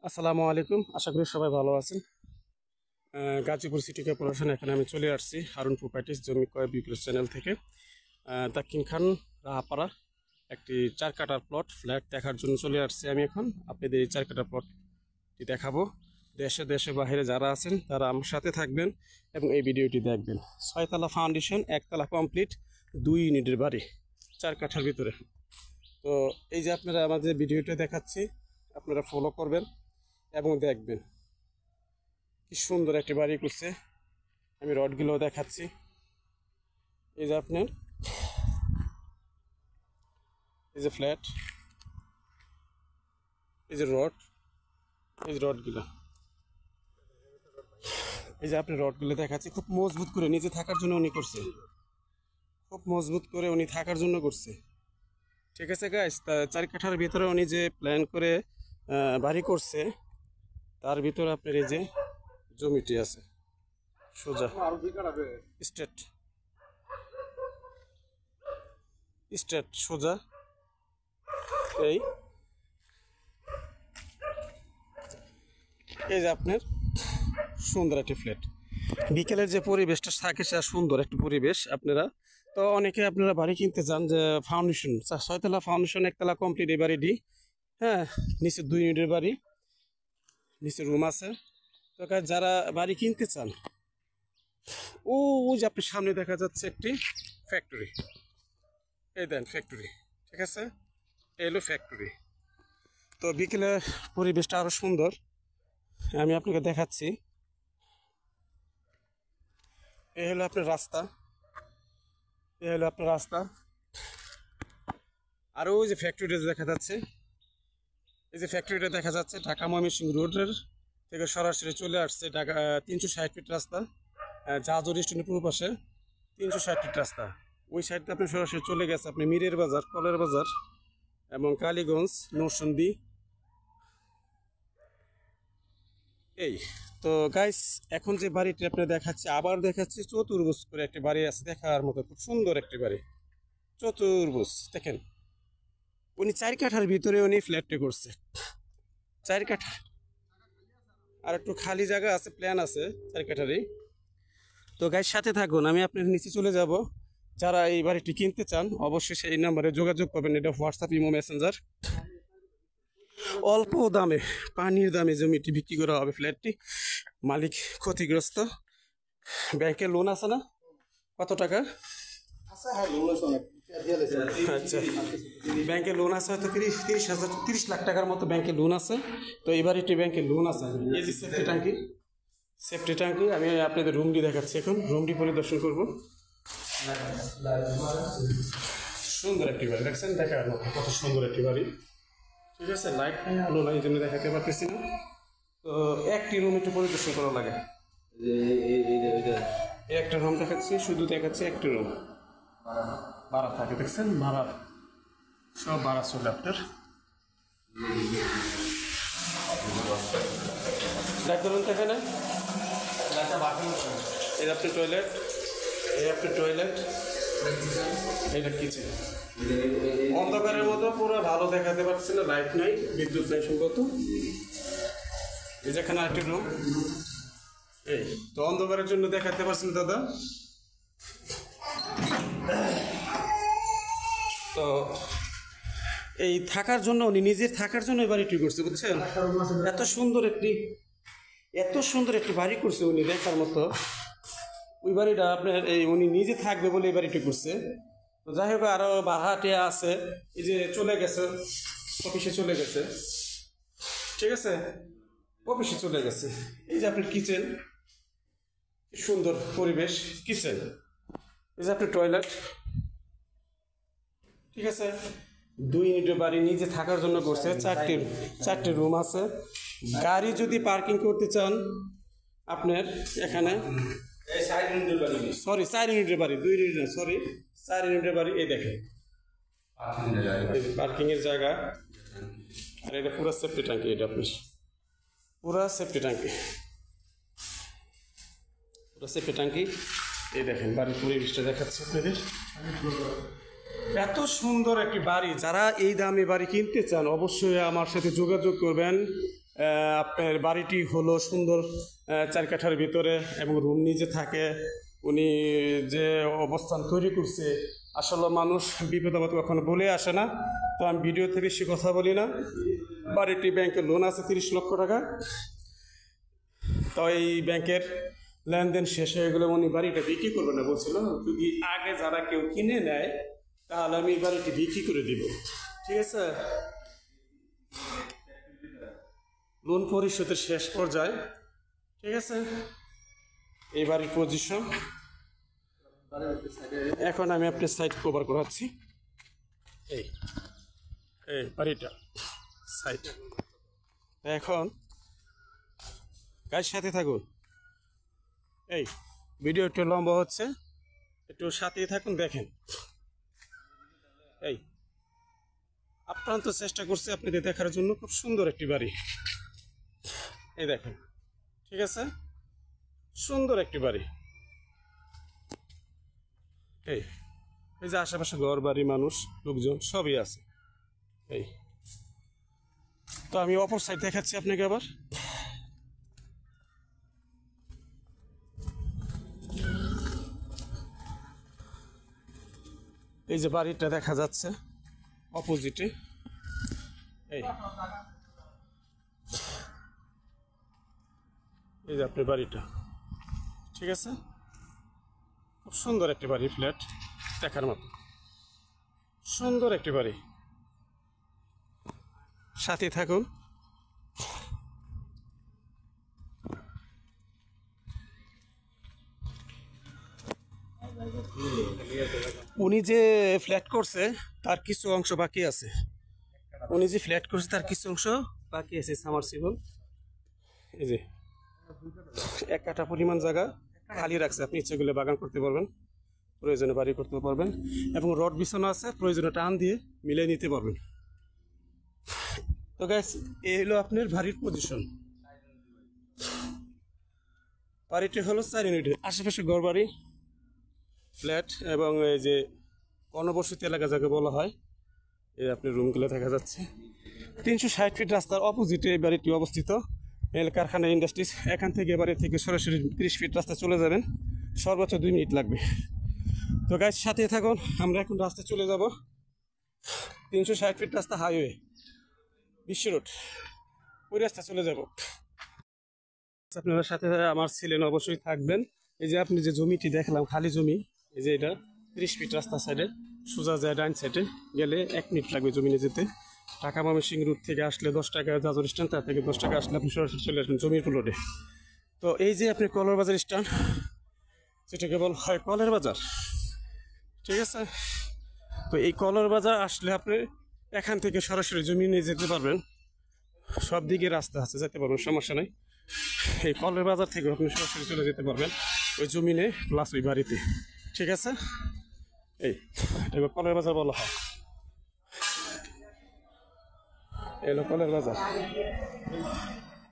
আসসালামু আলাইকুম, আশা করি সবাই ভালো আছেন। গাজীপুর সিটি কর্পোরেশন এখানে আমি চলে আসছি হারুন প্রপার্টিস জমি ক্রয় বিক্রয় চ্যানেল থেকে। তাকিন খান রাহাপাড়া একটি 4 কাঠার ফ্ল্যাট দেখার জন্য চলে আসছি আমি এখন। আপনাদের এই 4 কাঠার প্লটটি দেখাবো। দেশে দেশে বাইরে যারা আছেন তারা আমার সাথে থাকবেন এবং এই ভিডিওটি দেখবেন। 6 তলা ফাউন্ডেশন, 1 তলা কমপ্লিট, 2 ইউনিটের বাড়ি 4 কাঠার ভিতরে। তো এই যে আপনারা আমাদের ভিডিওটা দেখাচ্ছি, আপনারা ফলো করবেন এবং দেখবেন কি সুন্দর একটি বাড়ি করছে। আমি রডগুলো দেখাচ্ছি। এই যে আপনার এই যে ফ্ল্যাট, এই যে রড, এই যে রডগুলো, এই যে আপনি রডগুলো দেখাচ্ছি। খুব মজবুত করে নিজে থাকার জন্য উনি করছে, খুব মজবুত করে উনি থাকার জন্য করছে। ঠিক আছে গাইস, তা 4 কাঠার ভিতরে উনি যে প্ল্যান করে বাড়ি করছে, তার ভিতরে আপনার এই যে জমিটি আছে সোজা স্ট্রেট স্ট্রেট সোজা। এই যে আপনার সুন্দর একটি ফ্ল্যাট। বিকেলের যে পরিবেশটা থাকে সে সুন্দর একটি পরিবেশ। আপনারা তো অনেকে আপনারা বাড়ি কিনতে চান, যে ফাউন্ডেশন 6 তলা ফাউন্ডেশন, 1 তলা কমপ্লিট এই বাড়িটি। হ্যাঁ, নিচে 2 ইউনিটের বাড়ি, নিচে রুম আছে। তো যারা বাড়ি কিনতে চান, ওই যে আপনার সামনে দেখা যাচ্ছে একটি ফ্যাক্টরি। এই দেন ফ্যাক্টরি, ঠিক আছে, এই হলো ফ্যাক্টরি। তো বিকেলে পরিবেশটা আরো সুন্দর, আমি আপনাকে দেখাচ্ছি। এই হলো আপনার রাস্তা, এই হলো আপনার রাস্তা। আর ওই যে ফ্যাক্টরিটা দেখা যাচ্ছে, এই যে ফ্যাক্টরিটা দেখা যাচ্ছে ঢাকা ময়মনসিংহ রোডের থেকে সরাসরি চলে আসছে ঢাকা। 360 ফিট রাস্তা, জাহাজ রেস্টুরেন্টের পূর্ব পাশে 360 ফিট রাস্তা। ওই সাইডটা আপনি সরাসরি চলে গেছে আপনি মিরের বাজার, কলের বাজার এবং কালীগঞ্জ, নরসিংদী। এই তো গাইস, এখন যে বাড়িটি আপনি দেখাচ্ছি, আবার দেখাচ্ছি চতুর্ভুজ করে একটি বাড়ি আছে দেখার মতো, খুব সুন্দর একটি বাড়ি। চতুর্ভুজ দেখেন, উনি 4 কাঠার ভিতরে উনি ফ্ল্যাটটি করছে। 4 কাঠা, আর একটু খালি জায়গা আছে, প্ল্যান আছে 4 কাঠারই। তো গাইস সাথে থাকুন, আমি আপনার নিচে চলে যাব। যারা এই বাড়িটি কিনতে চান অবশ্যই সেই নাম্বারে যোগাযোগ করবেন। এটা হোয়াটসঅ্যাপ, ইমো, মেসেঞ্জার। অল্প দামে, পানির দামে জমিটি বিক্রি করা হবে। ফ্ল্যাটটি মালিক ক্ষতিগ্রস্ত। ব্যাংকে লোন আছে না? কত টাকা? আচ্ছা, ব্যাংকে লোন আছে হয়তো 30 লাখ টাকার মতো ব্যাংকে লোন আছে। তো এই বাড়িটি ব্যাংকে লোন আছে। এই যে সেফটি ট্যাঙ্কি, সেফটি ট্যাঙ্কি। আমি আপনাদের রুমটি দেখাচ্ছি, এখন রুমটি পরিদর্শন করব। সুন্দর একটি বাড়ি দেখছেন, দেখার মতো কত সুন্দর একটি বাড়ি। ঠিক আছে, লাইট আলো নাই, এই জন্য দেখাতে পারতেছি না। তো একটি রুম একটু পরিদর্শন করা লাগে। এই একটা রুম দেখাচ্ছি, শুধু দেখাচ্ছি একটি রুম ভাড়া থাকে, দেখছেন ভাড়া, সব ভাড়া চলে আপনার। দেখ ধরুন এখানে এই আপনার টয়লেট, এই আপনার টয়লেট, এটা কিচেন। অন্ধকারের মতো পুরো ভালো দেখাতে পারছি না, লাইট নাই, বিদ্যুৎ নাই সম্ভবত। এই যেখানে আরেকটি রুম, এই তো অন্ধকারের জন্য দেখাতে পারছি না দাদা। তো এই থাকার জন্য উনি নিজের থাকার জন্য এই বাড়িটি করছে, বুঝছেন। এত সুন্দর একটি বাড়ি করছে উনি, দেখার মতো। ওই বাড়িটা আপনার এই উনি নিজে থাকবে বলে এই বাড়িটি করছে। তো যাই হোক, আরো ভাড়াটিয়া আছে, এই যে চলে গেছে অফিসে, চলে গেছে, ঠিক আছে, অফিসে চলে গেছে। এই যে আপনার কিচেন, সুন্দর পরিবেশ কিচেন। এই যে আপনার টয়লেট, ঠিক আছে। 2 ইউনিটের বাড়ি, নিজে থাকার জন্য করছে। 4টে রুম আছে। গাড়ি যদি পার্কিং করতে চান আপনার এখানে, সরি 4 ইউনিটের বাড়ি, 2 ইউনিট না, সরি 4 ইউনিটের বাড়ি। এই দেখেন পার্কিং এর জায়গা। আর এটা পুরো সেফটি ট্যাঙ্কি, এটা আপনার পুরো সেফটি ট্যাঙ্কি, পুরো সেফটি ট্যাঙ্কি। এই দেখেন বাড়ির পরিবেশটা দেখাচ্ছে আপনাদের। এত সুন্দর একটি বাড়ি, যারা এই দামি বাড়ি কিনতে চান অবশ্যই আমার সাথে যোগাযোগ করবেন। আপনার বাড়িটি হলো সুন্দর 4 কাঠার ভিতরে এবং রুম নিজে থাকে। উনি যে অবস্থান তৈরি করছে, আসলে মানুষ বিপদ আপদ কখনো বলে আসে না। তো আমি ভিডিওতে বেশি কথা বলি না। বাড়িটি ব্যাংকের লোন আছে 30 লক্ষ টাকা। তো এই ব্যাংকের লেনদেন শেষ হয়ে গেলে উনি বাড়িটা বিক্রি করবে না বলছিল। যদি আগে যারা কেউ কিনে নেয় তাহলে আমি এই বাড়িটি বিক্রি করে দিব, ঠিক আছে? লোন পরিশোধের শেষ পর্যায়ে, ঠিক আছে? এই বাড়ির পজিশন এখন আমি আপনার সাইড কভার করাচ্ছি। এই এই বাড়িটা সাইড। এখন কার সাথে থাকুন, এই ভিডিও একটু লম্বা হচ্ছে, একটু সাথেই থাকুন, দেখেন। এই আপ্রান্ত চেষ্টা করছে আপনাদের দেখার জন্য। খুব সুন্দর একটি বাড়ি, এই দেখেন, ঠিক আছে? সুন্দর একটি বাড়ি। এই এই যে আশেপাশে ঘর বাড়ি, মানুষ লোকজন সবই আছে। এই তো আমি অপর সাইড দেখাচ্ছি আপনাকে আবার। এই যে বাড়িটা দেখা যাচ্ছে অপোজিটে, এই এই যে আপনার বাড়িটা, ঠিক আছে? খুব সুন্দর একটি বাড়ি, ফ্ল্যাট দেখার মতো সুন্দর একটি বাড়ি। সাথে থাকুন। উনি যে ফ্ল্যাট করছে তার কিছু অংশ বাকি আছে। উনি যে ফ্ল্যাট করছে তার কিছু অংশ বাকি আছে। সামারসিবল এই যে 1 কাঠা পরিমাণ জায়গা খালি রাখছে। আপনি ইচ্ছে করলে বাগান করতে পারবেন, প্রয়োজনে বাড়ি করতে পারবেন, এবং রড বিছানো আছে, প্রয়োজনে টান দিয়ে মিলিয়ে নিতে পারবেন। তো গাইস, এই হলো আপনার বাড়ির পজিশন। বাড়িটি হলো 4 ইউনিটের, আশেপাশে ঘর বাড়ি, ফ্ল্যাট এবং এই যে ঘনবসতি এলাকা যাকে বলা হয়, এই আপনার রুমগুলো দেখা যাচ্ছে। 360 ফিট রাস্তার অপোজিটে এই বাড়িটি অবস্থিত। এল কারখানা ইন্ডাস্ট্রিজ। এখান থেকে বাড়ি থেকে সরাসরি 30 ফিট রাস্তা চলে যাবেন, সর্বোচ্চ 2 মিনিট লাগবে। তো গাইস সাথে থাকুন, আমরা এখন রাস্তায় চলে যাব। 360 ফিট রাস্তা, হাইওয়ে, বিশ্ব রোড, ওই রাস্তা চলে যাব। আপনারা সাথে আমার ছিলেন, অবশ্যই থাকবেন। এই যে আপনি যে জমিটি দেখলাম, খালি জমি, এই যে এটা 30 ফিট রাস্তা সাইডে সোজা যায়, ডাইন সাইডে গেলে 1 মিনিট লাগবে জমিনে যেতে। ঢাকা ময়মনসিংহ রুট থেকে আসলে 10 টাকা, জাজর স্ট্যান্ড তার থেকে 10 টাকা আসলে আপনি সরাসরি চলে আসবেন জমির প্লটে। তো এই যে আপনি কলার বাজার স্ট্যান্ড, যেটাকে বলা হয় কলের বাজার, ঠিক আছে? তো এই কলার বাজার আসলে আপনি এখান থেকে সরাসরি জমিনে যেতে পারবেন, সব দিকে রাস্তা আছে, যেতে পারবেন, সমস্যা নেই। এই কলের বাজার থেকে আপনি সরাসরি চলে যেতে পারবেন ওই জমিনে প্লাস ওই বাড়িতে, ঠিক আছে? এই এটা কলের বাজার বলা হয়, এলো কলের বাজার।